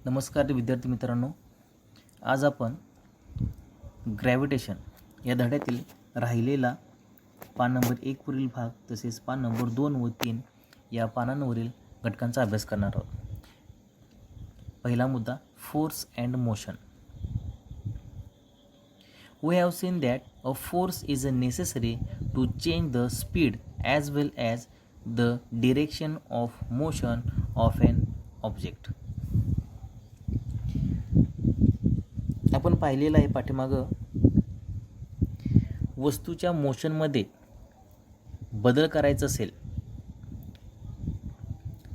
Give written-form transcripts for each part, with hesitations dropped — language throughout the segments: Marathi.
नमस्कार विद्यार्थी मित्रांनो, आज आपण ग्रॅव्हिटेशन या धड्यातील राहिलेला पान नंबर 1 वरील भाग तसेच पान नंबर 2 व 3 या पानांवरील घटकांचा अभ्यास करणार आहोत. पहिला मुद्दा, force and motion. We have seen that a force is necessary to change the speed as well as the direction of motion of an object. आपण पाहिलेलं आहे पाठीमागं वस्तूच्या मोशनमध्ये बदल करायचा असेल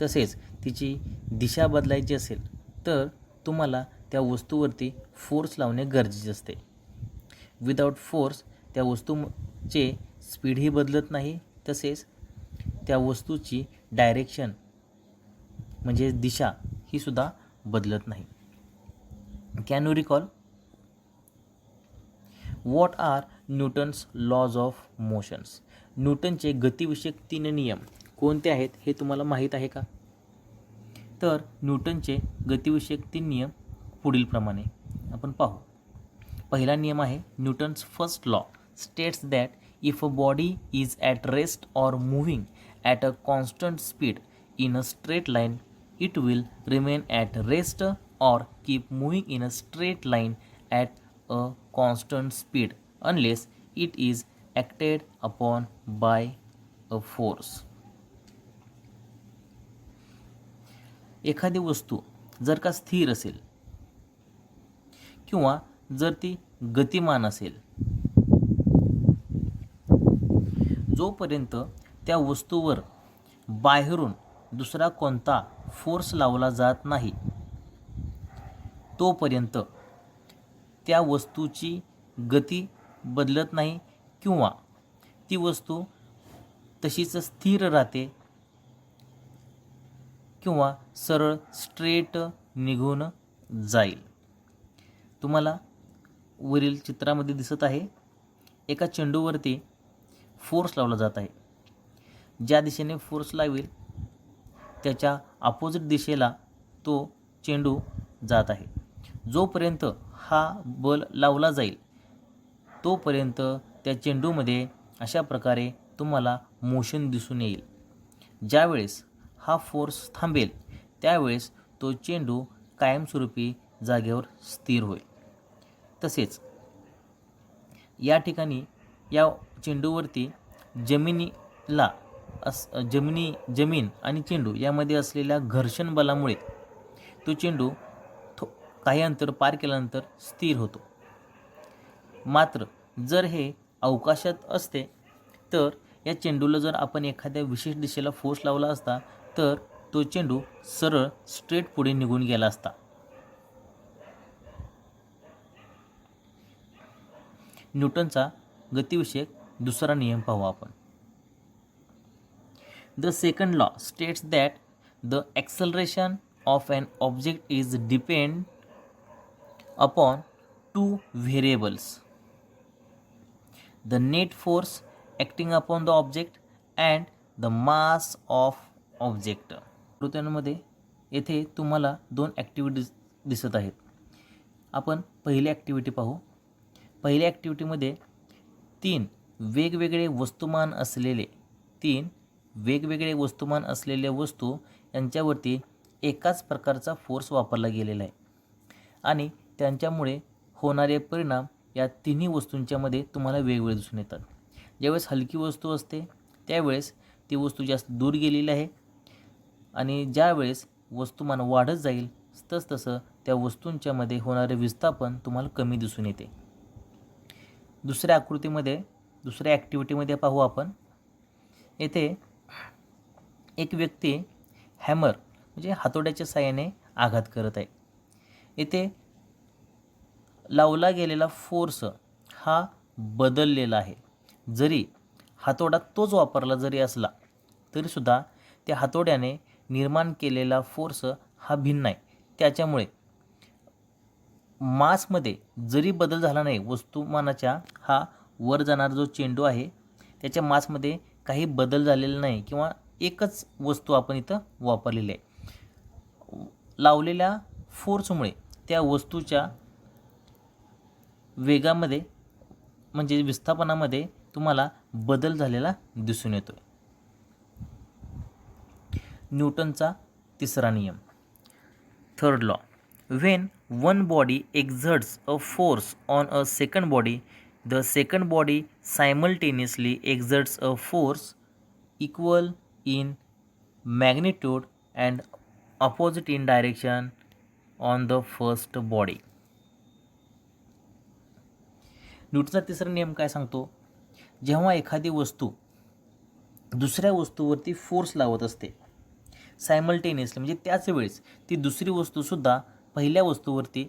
तसेच तिची दिशा बदलायची असेल तर तुम्हाला त्या वस्तूवरती फोर्स लावणे गरजेचे असते. विदाउट फोर्स त्या वस्तूचे स्पीडही बदलत नाही तसेच त्या वस्तूची डायरेक्शन म्हणजे दिशा ही सुद्धा बदलत नाही. Can you recall what are Newton's laws of motions? न्यूटनचे गतिविषयक 3 नियम कोणते आहेत हे तुम्हाला माहीत आहे का? तर न्यूटनचे गतिविषयक 3 नियम पुढील प्रमाणे आपण पाहू. पहिला नियम आहे Newton's first law states that if a body is at rest or moving at a constant speed in a straight line it will remain at rest or keep moving in a straight line at a constant speed unless it is acted upon by a force. एखादी वस्तू जर का स्थिर असेल किंवा जर ती गतिमान असेल, जोपर्यंत त्या वस्तूवर बाहेरून दुसरा कोणता फोर्स लावला जात नाही तोपर्यंत त्या वस्तूची गती बदलत नाही किंवा ती वस्तू तशीच स्थिर राहते किंवा सरळ स्ट्रेट निघून जाईल. तुम्हाला वरील चित्रामध्ये दिसत आहे एका चेंडूवरती फोर्स लावला जात आहे. ज्या दिशेने फोर्स लावेल त्याच्या अपोजिट दिशेला तो चेंडू जात आहे. जोपर्यंत हा बल लावला जाईल तोपर्यंत त्या चेंडूमध्ये अशा प्रकारे तुम्हाला मोशन दिसून येईल. ज्यावेळेस हा फोर्स थांबेल त्यावेळेस तो चेंडू कायमस्वरूपी जागेवर स्थिर होईल. तसेच या ठिकाणी या चेंडूवरती जमीन आणि चेंडू यामध्ये असलेल्या घर्षण बलामुळे तो चेंडू काही अंतर पार केल्यानंतर स्थिर होतो. मात्र जर हे अवकाशात असते तर या चेंडूला जर आपण एखाद्या विशेष दिशेला फोर्स लावला असता तर तो चेंडू सरळ स्ट्रेट पुढे निघून गेला असता. न्यूटनचा गतिविषयक दुसरा नियम पाहू आपण. The second law states that the acceleration of an object is depend upon two variables, the net force acting upon the object and the mass of object. कृत्यांमध्ये येथे तुम्हाला 2 ॲक्टिव्हिटीज दिसत आहेत. आपण पहिली ॲक्टिव्हिटी पाहू. पहिल्या ॲक्टिव्हिटीमध्ये 3 वेगवेगळे वस्तुमान असलेल्या वस्तू यांच्यावरती एकाच प्रकारचा फोर्स वापरला गेलेला आहे आणि त्यांच्यामुळे होणारे परिणाम या तिन्ही वस्तूंच्यामध्ये तुम्हाला वेगवेगळे दिसून येतात. ज्यावेळेस हलकी वस्तू असते त्यावेळेस ती वस्तू जास्त दूर गेलेली आहे आणि ज्यावेळेस वस्तुमान वाढत जाईल तसतसं त्या वस्तूंच्यामध्ये होणारे विस्थापन तुम्हाला कमी दिसून येते. दुसऱ्या ॲक्टिव्हिटीमध्ये पाहू आपण. येथे एक व्यक्ती हॅमर म्हणजे हातोड्याच्या साहाय्याने आघात करत आहे. येथे लावला गेलेला फोर्स हा बदललेला आहे. जरी हातोडा तोच वापरला जरी असला तरीसुद्धा त्या हातोड्याने निर्माण केलेला फोर्स हा भिन्न आहे. त्याच्यामुळे मासमध्ये जरी बदल झाला नाही, वस्तुमानाच्या हा वर जाणारा जो चेंडू आहे त्याच्या मासमध्ये काही बदल झालेला नाही किंवा एकच वस्तू आपण इथं वापरलेली आहे. लावलेल्या फोर्समुळे त्या वस्तूच्या वेगामध्ये म्हणजे विस्थापनामध्ये तुम्हाला बदल झालेला दिसून येतो. न्यूटनचा तिसरा नियम, third law. When one body exerts a force on a second body, the second body simultaneously exerts a force equal in magnitude and opposite in direction on the first body. न्यूटनचा तिसरा नियम काय सांगतो? जेव्हा एखादी वस्तू दुसऱ्या वस्तूवरती फोर्स लावत असते सायमल्टेनियसली, म्हणजे त्याच वेळेस ती दुसरी वस्तूसुद्धा पहिल्या वस्तूवरती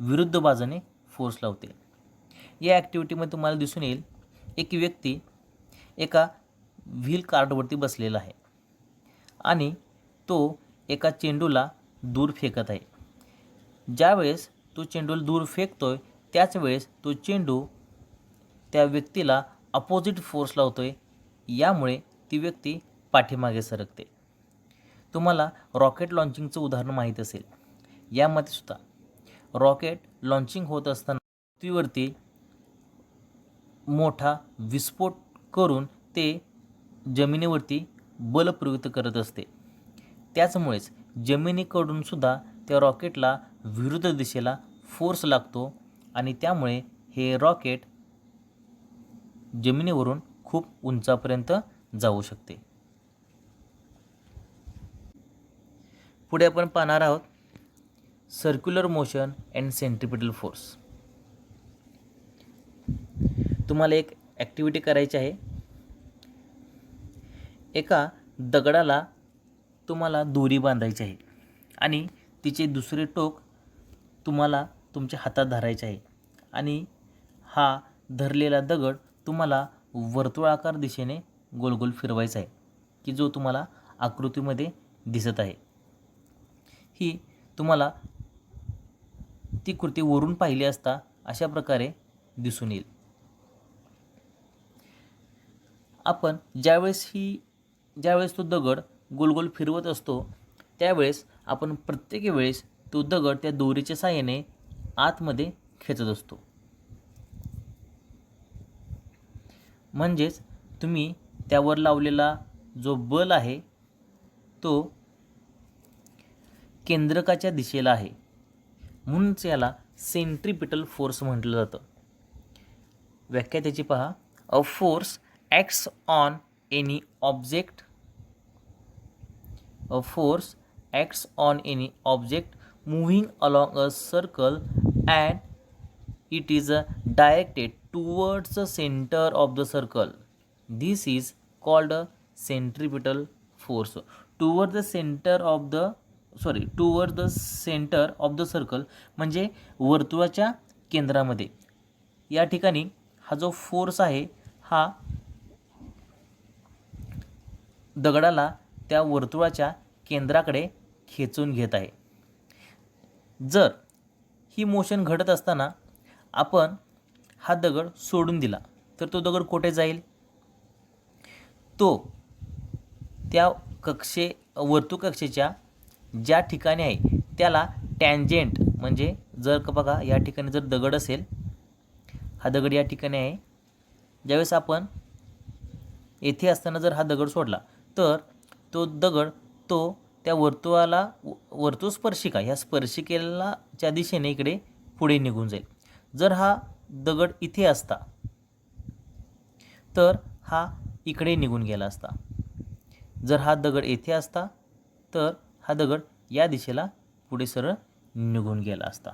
विरुद्ध बाजूने फोर्स लावते. या ॲक्टिव्हिटीमध्ये तुम्हाला दिसून येईल एक व्यक्ती एका व्हील कार्टवरती बसलेला आहे आणि तो एका चेंडूला दूर फेकत आहे. ज्यावेळेस तो चेंडूला दूर फेकतोय त्याच वेळेस तो चेंडू त्या व्यक्तीला अपोजिट फोर्स लावतोय. यामुळे ती व्यक्ती पाठीमागे सरकते. तुम्हाला रॉकेट लॉन्चिंगचं उदाहरण माहीत असेल. यामध्ये सुद्धा रॉकेट लॉन्चिंग होत असताना पृथ्वीवरती मोठा विस्फोट करून ते जमिनीवरती बल प्रयुक्त करत असते. त्याचमुळेच जमिनीकडून सुद्धा त्या रॉकेटला विरुद्ध दिशेला फोर्स लागतो आणि त्यामुळे हे रॉकेट जमिनीवरून खूप उंचापर्यंत जाऊ शकते. पुढे आपण पाहणार आहोत circular motion and centripetal force. तुम्हाला एक ॲक्टिव्हिटी करायची आहे. एका दगडाला तुम्हाला दोरी बांधायची आहे आणि तिचे दुसरे टोक तुम्हाला तुमच्या हातात धरायचे आहे आणि हा धरलेला दगड तुम्हाला वर्तुळाकार दिशेने गोल गोल फिरवायचा आहे की जो तुम्हाला आकृतीमध्ये दिसत आहे. ही तुम्हाला ती कृती वरून पाहिली असता अशा प्रकारे दिसून येईल. आपण ज्यावेळेस तो दगड गोल गोल फिरवत असतो त्यावेळेस आपण प्रत्येक वेळेस तो दगड त्या दोरीच्या साहाय्याने आतमध्ये खेचत असतो. म्हणजेच तुम्ही त्यावर लावलेला जो बल आहे तो केंद्रकाच्या दिशेला आहे, म्हणूनच याला सेंट्रिपिटल फोर्स म्हटलं जातं. व्याख्या त्याची पहा. A force acts on any object moving along a circle and it is directed towards the center of the circle. This is called a centripetal force. Towards the center of the circle म्हणजे वर्तुळाच्या केंद्रामध्ये. या ठिकाणी हा जो फोर्स आहे हा दगडाला त्या वर्तुळाच्या केंद्राकडे खेचून घेत आहे. जर ही मोशन घडत असताना आपण हा दगड सोडून दिला तर तो दगड कुठे जाईल? तो त्या वर्तुळकक्षेच्या ज्या ठिकाणी आहे त्याला टँजेंट, म्हणजे जर बघा या ठिकाणी जर दगड असेल, हा दगड या ठिकाणी आहे, ज्यावेळेस आपण येथे असताना जर हा दगड सोडला तर तो दगड त्या वर्तुळस्पर्शिका ह्या स्पर्शिकेच्या दिशेने इकडे पुढे निघून जाईल. जर हा दगड इथे असता तर हा इकडे निघून गेला असता. जर हा दगड येथे असता तर हा दगड या दिशेला पुढे सरळ निघून गेला असता.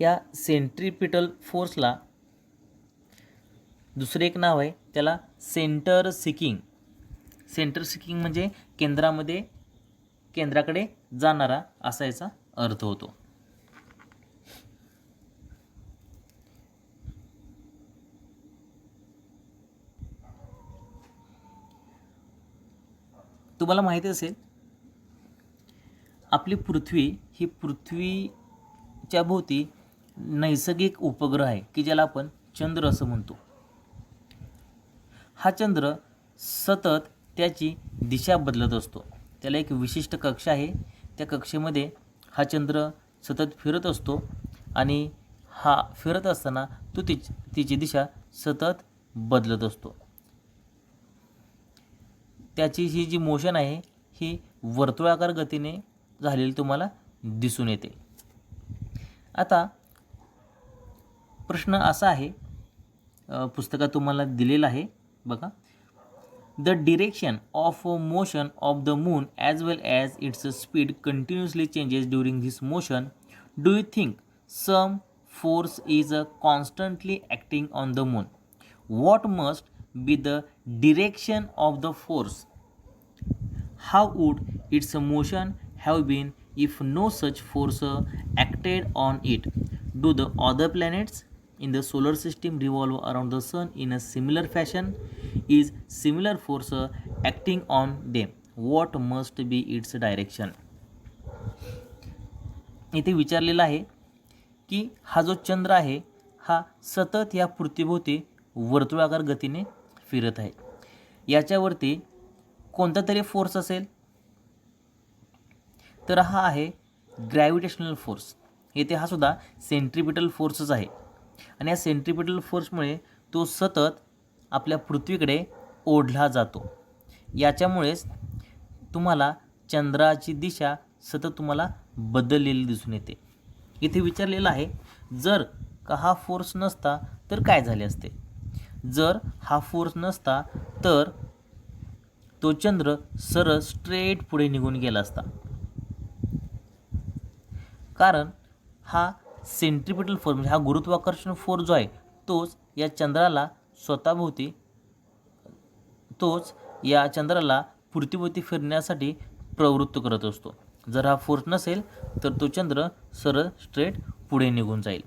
या सेंट्रिपिटल फोर्सला दुसरे एक नाव आहे, त्याला सेंटर सिकिंग. सेंटर सिकिंग म्हणजे केंद्राकडे जाणारा असा याचा अर्थ होतो. तुम्हाला माहिती असेल आपली पृथ्वी ही पृथ्वीच्या भोवती नैसर्गिक उपग्रह आहे की ज्याला आपण चंद्र असं म्हणतो. हा चंद्र सतत त्याची दिशा बदलत असतो. त्याला एक विशिष्ट कक्षा आहे. त्या कक्षेमध्ये हा चंद्र सतत फिरत असतो आणि हा फिरत असताना तो तिची दिशा सतत बदलत असतो. त्याची ही जी मोशन आहे ही वर्तुळाकार गतीने झालेली तुम्हाला दिसून येते. आता प्रश्न असा आहे, पुस्तकात तुम्हाला दिलेला आहे बघा. The direction of motion of the moon as well as its speed continuously changes during this motion. Do you think some force is constantly acting on the moon? What must be the direction of the force? How would its motion have been if no such force acted on it? Do the other planets in the solar system revolve around the sun in a similar fashion? Is similar force acting on them? What must be its direction? इथे विचारलेलं आहे की हा जो चंद्र आहे हा सतत या पृथ्वीभोवती वर्तुळाकार गतीने फिरत आहे. याच्यावरती कोणता तरी फोर्स असेल, तर हा आहे ग्रॅव्हिटेशनल फोर्स. येथे हा सुद्धा सेंट्रिपिटल फोर्सच आहे आणि या सेंट्रिपिटल फोर्समुळे तो सतत आपल्या पृथ्वीकडे ओढला जातो. याच्यामुळेच तुम्हाला चंद्राची दिशा सतत तुम्हाला बदललेली दिसून येते. इथे विचारलेलं आहे, जर का हा फोर्स नसता तर काय झाले असते. जर हा फोर्स नसता तर तो चंद्र सरळ स्ट्रेट पुढे निघून गेला असता, कारण हा सेंट्रिपिटल फोर्स म्हणजे हा गुरुत्वाकर्षण फोर्स जो आहे तोच या चंद्राला पृथ्वीभोवती फिरण्यासाठी प्रवृत्त करत असतो. जर हा फोर्स नसेल तर तो चंद्र सरळ स्ट्रेट पुढे निघून जाईल.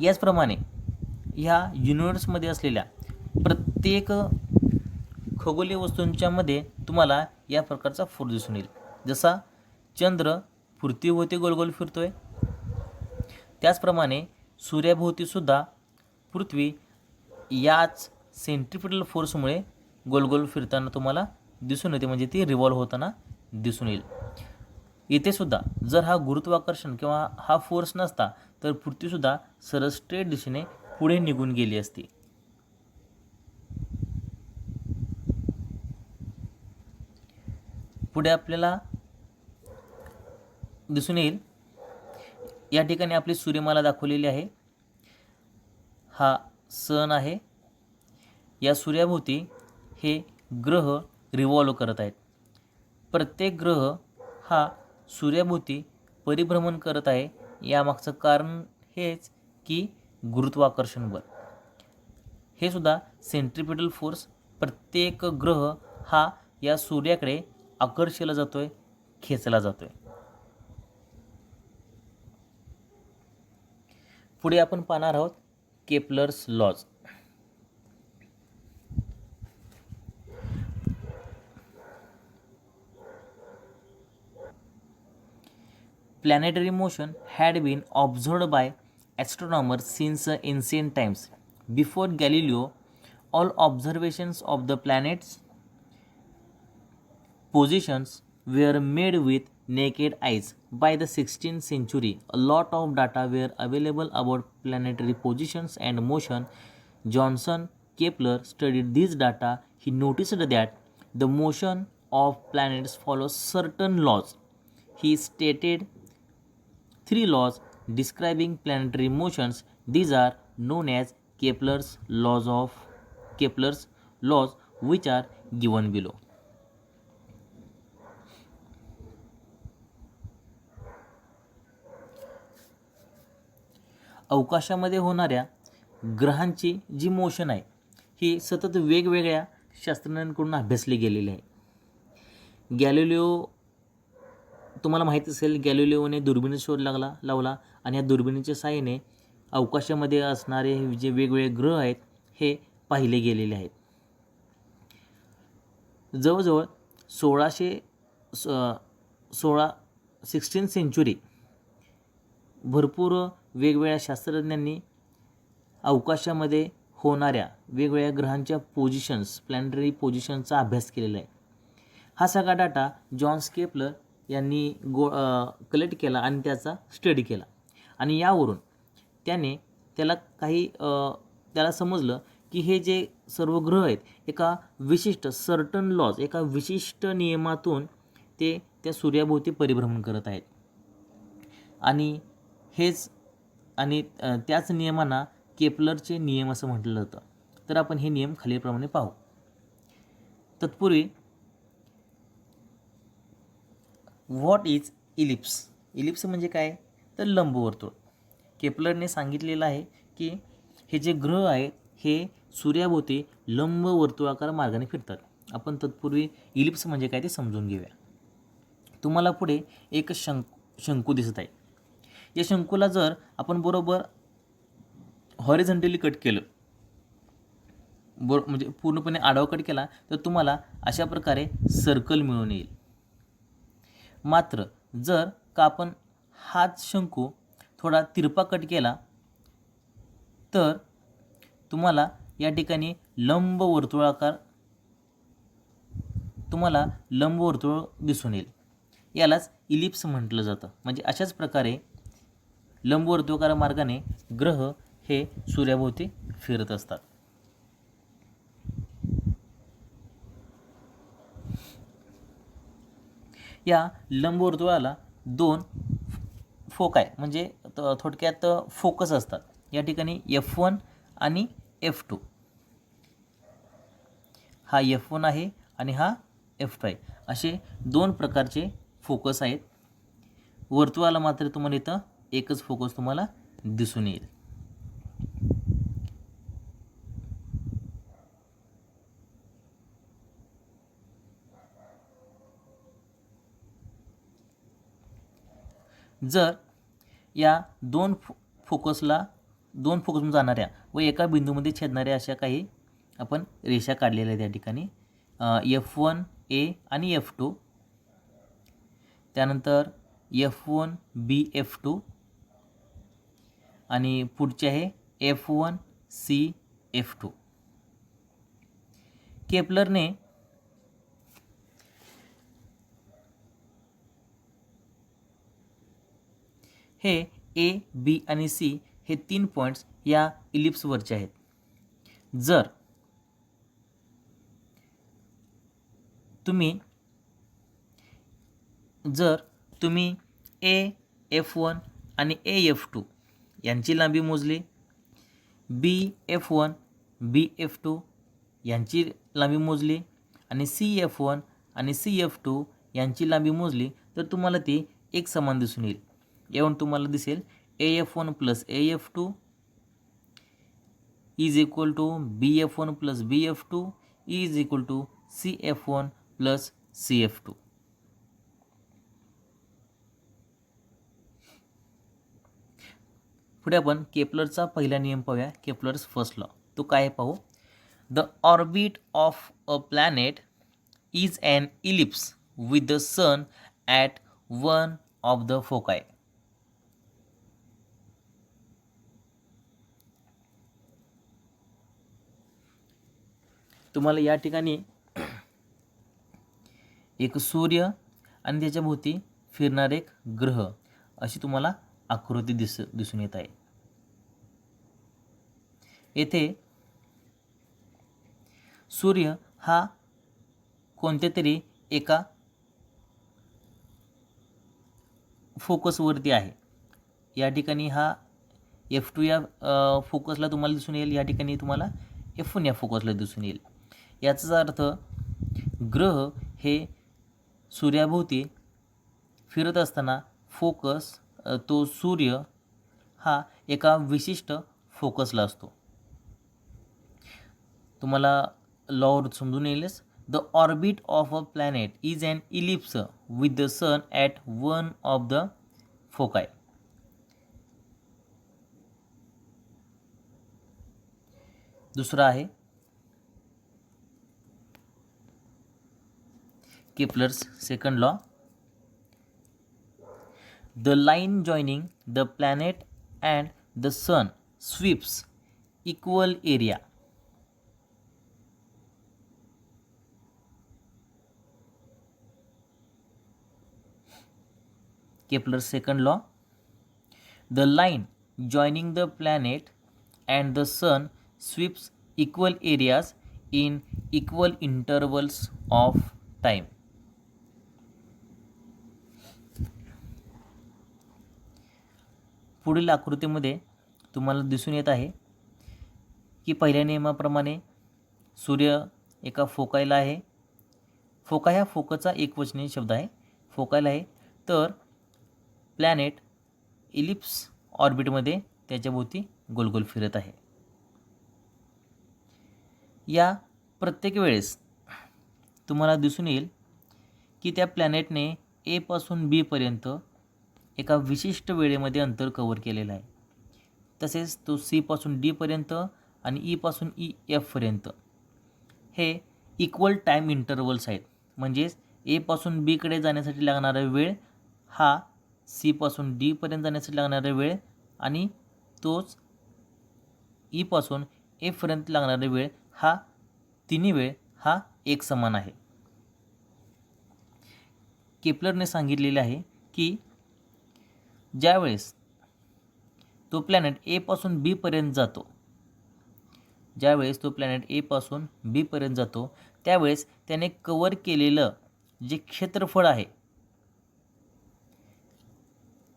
याचप्रमाणे ह्या युनिव्हर्समध्ये असलेल्या प्रत्येक खगोलीय वस्तूंच्या मध्ये तुम्हाला या प्रकारचा फोर्स दिसून येईल. जसा चंद्र पृथ्वीभोवती गोलगोल फिरतोय, त्याचप्रमाणे सूर्याभोवती सुद्धा पृथ्वी याच सेंट्रिपिटल फोर्समुळे गोलगोल फिरताना तुम्हाला दिसून येते, म्हणजे ती रिव्हॉल्व होताना दिसून येईल. इथे सुद्धा जर हा गुरुत्वाकर्षण किंवा हा फोर्स नसता तर पृथ्वीसुद्धा सरळ स्ट्रेट दिशेने पुढे निघून गेली असती. पुढे आपल्याला दिसून येईल, या ठिकाणी आपली सूर्यमाला दाखवलेली आहे. हा सन आहे. या सूर्याभोवती हे ग्रह रिव्हॉल्व करत आहेत. प्रत्येक ग्रह हा सूर्याभोवती परिभ्रमण करत आहे. यामागचं कारण हेच की गुरुत्वाकर्षण बल. हे सुद्धा सेंट्रिपिटल फोर्स. प्रत्येक ग्रह हा या सूर्याकडे आकर्षिला जातोय, खेचला जातोय. पुढे आपण पाहणार आहोत Kepler's lodge. Planetary motion had been observed by astronomers since ancient times. Before Galileo, all observations of the planets' positions were made with naked eyes. By the 16th century, a lot of data were available about planetary positions and motion. Johannes Kepler studied this data. He noticed that the motion of planets follows certain laws. He stated 3 laws describing planetary motions. These are known as Kepler's laws, which are given below. अवकाशामध्ये होणाऱ्या ग्रहांची जी मोशन आहे ही सतत वेगवेगळ्या शास्त्रज्ञांकडून अभ्यासली गेलेली आहे. गॅलिलिओ, तुम्हाला माहीत असेल, गॅलिलिओने दुर्बिणी शोध लावला आणि या दुर्बिणीच्या साहाय्याने अवकाशामध्ये असणारे जे वेगवेगळे ग्रह आहेत हे पाहिले गेलेले आहेत. जवळजवळ 16 सेंचुरी भरपूर वेगवेगळ्या शास्त्रज्ञांनी अवकाशामध्ये होणाऱ्या वेगवेगळ्या ग्रहांच्या प्लॅनेटरी पोझिशनचा अभ्यास केलेला आहे. हा सगळा डाटा जॉन्स केपलर यांनी कलेक्ट केला आणि त्याचा स्टडी केला आणि यावरून त्याला समजलं की हे जे सर्व ग्रह आहेत एका विशिष्ट सर्टन लॉज, एका विशिष्ट नियमातून ते त्या सूर्याभोवती परिभ्रमण करत आहेत आणि त्याच नियमांना केपलरचे नियम असं म्हटलं जातं. तर आपण हे नियम खालीलप्रमाणे पाहू. तत्पूर्वी व्हॉट इज इलिप्स? इलिप्स म्हणजे काय? तर लंबवर्तुळ. केपलरने सांगितलेलं आहे की हे जे ग्रह आहेत हे सूर्याभोवती लंबवर्तुळाकार मार्गाने फिरतात. आपण तत्पूर्वी इलिप्स म्हणजे काय ते समजून घेऊया. तुम्हाला पुढे एक शंकू दिसत आहे. या शंकूला जर आपण बरोबर हॉरिझॉन्टली कट केलं, म्हणजे पूर्णपणे आडवा कट केला तर तुम्हाला अशा प्रकारे सर्कल मिळून येईल. मात्र जर का आपण हाच शंकू थोडा तिरपा कट केला तर तुम्हाला या ठिकाणी लंबवर्तुळ दिसून येईल. यालाच इलिप्स म्हटलं जातं. म्हणजे अशाच प्रकारे लंबवर्तुळाकार मार्गाने ग्रह हे सूर्याभोवती फिरत असतात. या लंबवर्तुळाला 2 फोकाय म्हणजे थोडक्यात फोकस असतात. या ठिकाणी F1 आणि F2. हा F1 आहे आणि हा F2 आहे. असे 2 प्रकारचे फोकस आहेत. वर्तुळाला मात्र तुम्हाला इथं एकच फोकस तुम्हाला दिसून येईल. जर या दोन फोकसमधून जाणाऱ्या व एका बिंदूमध्ये छेदणाऱ्या अशा काही आपण रेषा काढलेल्या आहेत या ठिकाणी, F1A आणि F2, त्यानंतर F1B F2 आणि पुढचे आहे F1C F2. केपलरने हे A, B आणि C हे 3 पॉईंट्स या इलिप्सवरचे आहेत. जर तुम्ही A F1 आणि A F2 यांची लांबी मोजली, B F1 B F2 यांची लांबी मोजली आणि C F1 आणि C F2 यांची लांबी मोजली तर तुम्हाला ती एक समान दिसून येईल. यावरून तुम्हाला दिसेल AF1 plus AF2 is equal to BF1 plus BF2 is equal to CF1 plus CF2. पुढे आपण केपलरचा पहिला नियम पाहूया, केपलर्स फर्स्ट लॉ. तो काय पाहू. The orbit of a planet is an ellipse with the sun at one of the foci. तुम्हाला या ठिकाणी एक सूर्य आणि त्याच्या भोवती फिरणारे एक ग्रह अशी तुम्हाला आकृती दिसून येत आहे. येथे सूर्य हा कोणत्या तरी एका फोकसवरती आहे. या ठिकाणी हा F2 या फोकसला तुम्हाला दिसून येईल, या ठिकाणी तुम्हाला F1 या फोकसला दिसून येईल. याचा अर्थ ग्रह हे सूर्याभोवती फिरत असताना फोकस तो सूर्य हा एका विशिष्ट फोकसला असतो. तुम्हाला लॉवर समजून येईलच. The orbit of a planet is an ellipse with the sun at one of the foci. दुसरा आहे Kepler's second law. The line joining the planet and the sun sweeps equal area. Kepler second law, the line joining the planet and the sun sweeps equal areas in equal intervals of time. पुढील आकृतीमध्ये तुम्हाला दिसून येत आहे की पहिल्या नियमाप्रमाणे सूर्य एका फोकायला आहे. फोका ह्या फोकचा एकवचनी शब्द आहे, फोकायला आहे. तर प्लॅनेट इलिप्स ऑर्बिटमध्ये त्याच्याभोवती गोलगोल फिरत आहे. या प्रत्येक वेळेस तुम्हाला दिसून येईल की त्या प्लॅनेटने ए पासून बी पर्यंत एका विशिष्ट वेळेमध्ये अंतर कव्हर केलेलं आहे. तसेच तो सी पासून डी पर्यंत आणि ई पासून ई एफपर्यंत हे इक्वल टाईम इंटरवल्स आहेत. म्हणजेच ए पासून बीकडे जाण्यासाठी लागणारा वेळ हा सी पासून डीपर्यंत जाण्यासाठी लागणारा वेळ आणि तोच ई पासून एफपर्यंत लागणारा वेळ हा तिन्ही वेळ हा एक समान आहे. केपलरने सांगितलेले आहे की ज्यावेळेस तो प्लॅनेट ए पासून बी पर्यंत जातो, ज्यावेळेस तो प्लॅनेट ए पासून बी पर्यंत जातो त्यावेळेस त्याने कव्हर केलेलं जे क्षेत्रफळ आहे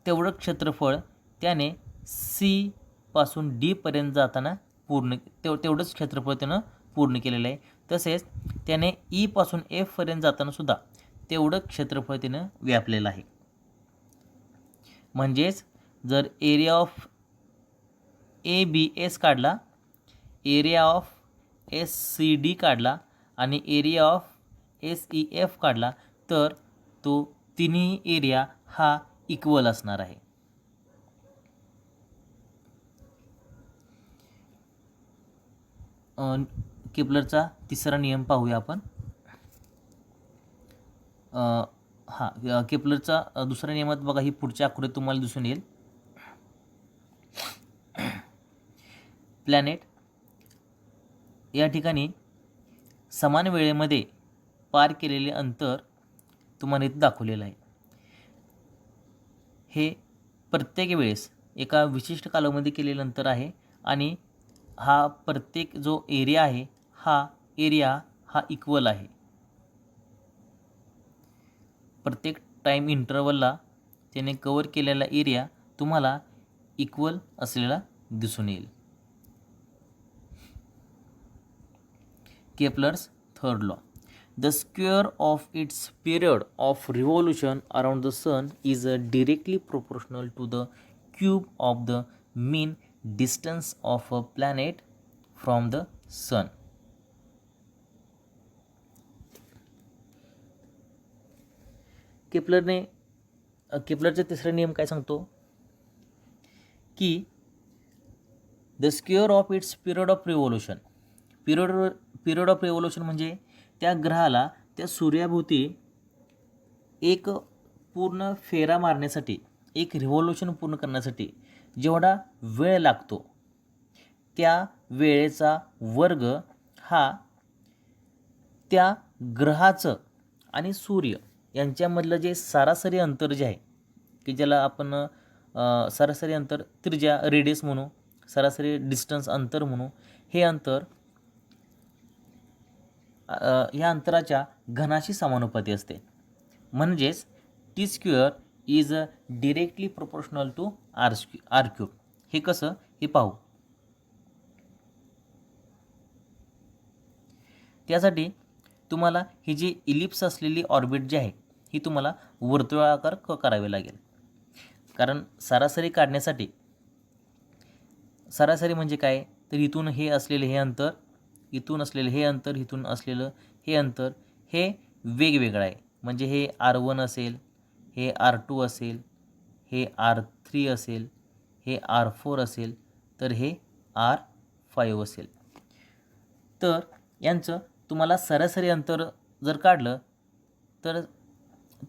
तेवढं क्षेत्रफळ त्याने सी पासून डी पर्यंत जाताना तेवढंच क्षेत्रफळ त्यानं पूर्ण केलेलं आहे. तसेच त्याने ई पासून एफ पर्यंत जाताना सुद्धा तेवढं क्षेत्रफळ त्यानं व्यापलेलं आहे. म्हणजेच जर area of A B S काढला, area of S C D काढला आणि area of S E F काढला तर तो तिन्ही एरिया हा इक्वल असणार आहे. केपलरचा तिसरा नियम पाहूया आपण. केपलरचा दुसऱ्या नियमात बघा, ही पुढच्या आकृतीत तुम्हाला दिसून येईल. प्लॅनेट या ठिकाणी समान वेळेमध्ये पार केलेले अंतर तुम्हाला इथे दाखवलेलं आहे. हे प्रत्येक वेळेस एका विशिष्ट कालावधीमध्ये केलेलं अंतर आहे आणि हा प्रत्येक जो एरिया आहे हा एरिया हा इक्वल आहे. प्रत्येक टाईम इंटरवलला त्याने कव्हर केलेला एरिया तुम्हाला इक्वल असलेला दिसून येईल. Kepler's third law, the square of its period of revolution around the sun is directly proportional to the cube of the mean distance of a planet from the sun. केपलरचा तिसरा नियम काय सांगतो की the square of its period of revolution, period of revolution म्हणजे त्या ग्रहाला त्या सूर्याभोवती एक पूर्ण फेरा मारण्यासाठी, एक रिव्होल्यूशन पूर्ण करण्यासाठी जेवढा वेळ लागतो त्या वेळेचा वर्ग हा त्या ग्रहाचं आणि सूर्य यांच्यामधलं जे सरासरी अंतर जे आहे की ज्याला आपण सरासरी अंतर त्रिज्या रेडियस म्हणू, सरासरी डिस्टन्स अंतर म्हणू, हे अंतर ह्या अंतराच्या घनाशी समानुपाती असते. म्हणजेच T square is directly proportional to R cube. हे कसं हे पाहू. त्यासाठी तुम्हाला ही जी इलिप्स असलेली ऑर्बिट जी आहे ही तुम्हाला वर्तुळाकार करावे लागेल. कारण सरासरी काढण्यासाठी, सरासरी म्हणजे काय तर इथून हे असलेले हे अंतर, इथून असलेलं हे अंतर, इथून असलेलं हे अंतर हे वेगवेगळं आहे. म्हणजे हे R1 असेल, हे R2 असेल, हे R3 असेल, हे R4 असेल, तर हे R5 असेल. तर यांचं तुम्हाला सरासरी अंतर जर काढलं तर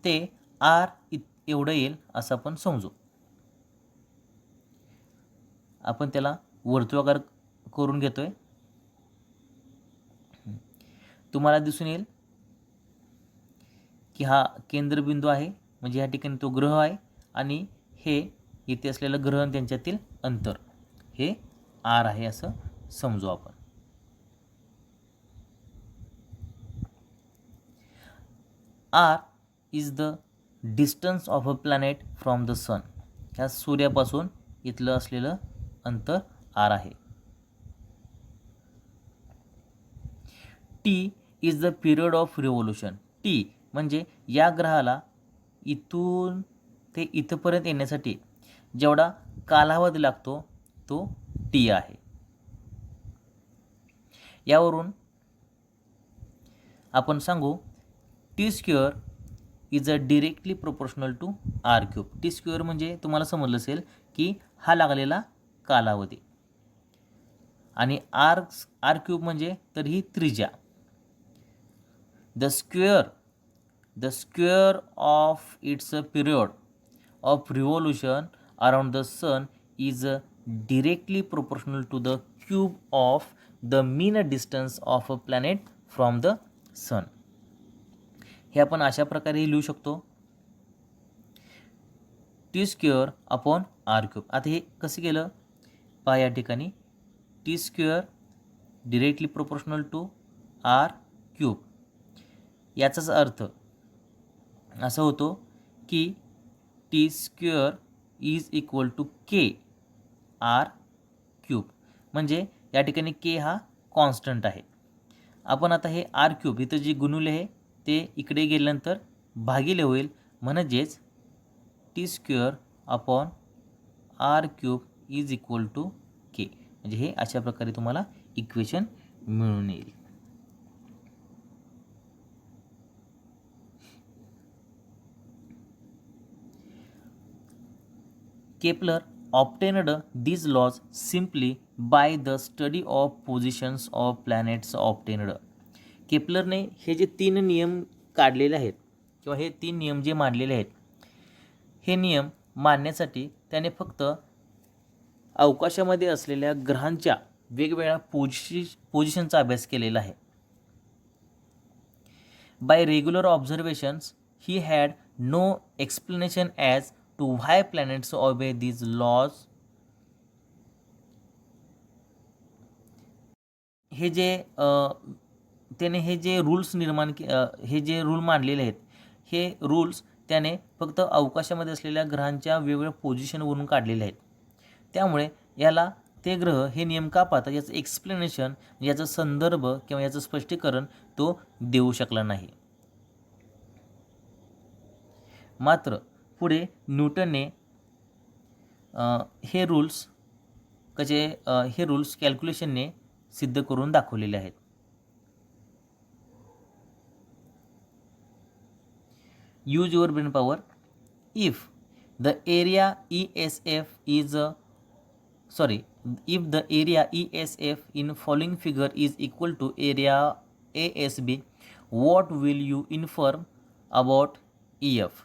ते R एवढं येईल असं आपण समजू. आपण त्याला वर्तुळाकार करून घेतोय. तुम्हाला दिसून येईल की हा केंद्रबिंदू आहे, म्हणजे या ठिकाणी तो ग्रह आहे आणि हे इथे असलेलं ग्रह आणि त्यांच्यातील अंतर हे r आहे असं समजू आपण. r is the distance of a planet from the sun. ह्या सूर्यापासून इथलं असलेलं अंतर r आहे. t is the period of revolution. t म्हणजे या ग्रहाला इथून ते इथपर्यंत येण्यासाठी जेवढा कालावधी लागतो तो t आहे. यावरून आपण सांगू T square is a directly proportional to R cube. T square म्हणजे तुम्हाला समजलं असेल की हा लागलेला कालावधी आणि आर क्यूब म्हणजे तर ही त्रिज्या. The square of its period of revolution around the sun is directly proportional to the cube of the mean distance of a planet from the sun. हे आपण अशा प्रकारे लिहू शकतो T square upon R cube. आता हे कसं केलं पहा या ठिकाणी T square directly proportional to R cube. याचाच अर्थ असा होतो की T square is equal to K R cube. म्हणजे या ठिकाणी के हा कॉन्स्टंट आहे. आपण आता हे आर क्यूब इथं जे गुणुले आहे ते इकडे गेल्यानंतर भागिले होईल. म्हणजेच T square upon R cube is equal to K. म्हणजे हे अशा प्रकारे तुम्हाला इक्वेशन मिळून येईल. Kepler obtained these laws simply by the study of positions of planets obtained. केपलरने हे जे 3 नियम काढलेले आहेत किंवा हे 3 नियम जे मांडलेले आहेत हे नियम मांडण्यासाठी त्याने फक्त अवकाशामध्ये असलेल्या ग्रहांच्या वेगवेगळ्या पोझिशनचा अभ्यास केलेला आहे. By regular observations he had no explanation as to why planets obey these laws. हे जे त्याने हे जे रूल्स हे जे रूल मांडलेले आहेत हे रूल्स त्याने फक्त अवकाशामध्ये असलेल्या ग्रहांच्या वेगवेगळ्या पोझिशनवरून काढलेले आहेत. त्यामुळे याला ते ग्रह हे नियम का पाहतात याचं एक्सप्लेनेशन याचा संदर्भ किंवा याचं स्पष्टीकरण तो देऊ शकला नाही. मात्र पुढे न्यूटनने हे रूल्स कॅल्क्युलेशनने सिद्ध करून दाखवलेले आहेत. Use your brain power. If the area ESF in following figure is equal to area ASB, what will you infer about EF?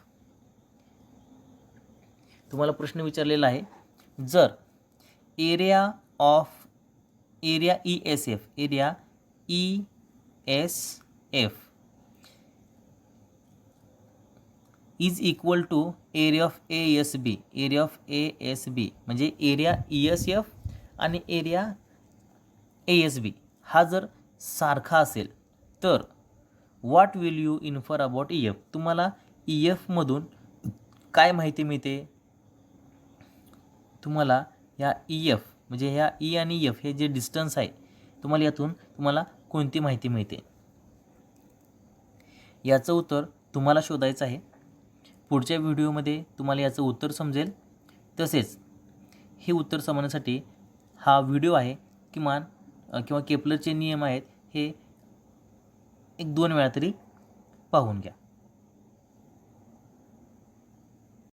तुम्हाला प्रश्न विचारलेला आहे जर area ESF is equal to area of ASB म्हणजे एरिया ESF आणि एरिया ASB हा जर सारखा असेल तर what will you infer about EF. तुम्हाला EF मधून काय माहिती मिळते. तुम्हाला ह्या EF म्हणजे ह्या E आणि F हे जे डिस्टन्स आहे तुम्हाला यातून तुम्हाला कोणती माहिती मिळते याचं उत्तर तुम्हाला शोधायचं आहे. पुढच्या व्हिडिओमध्ये तुम्हाला याचं उत्तर समजेल. तसेच हे उत्तर समजण्यासाठी हा व्हिडिओ आहे किमान किंवा केपलरचे नियम आहेत हे 1-2 वेळा तरी पाहून घ्या.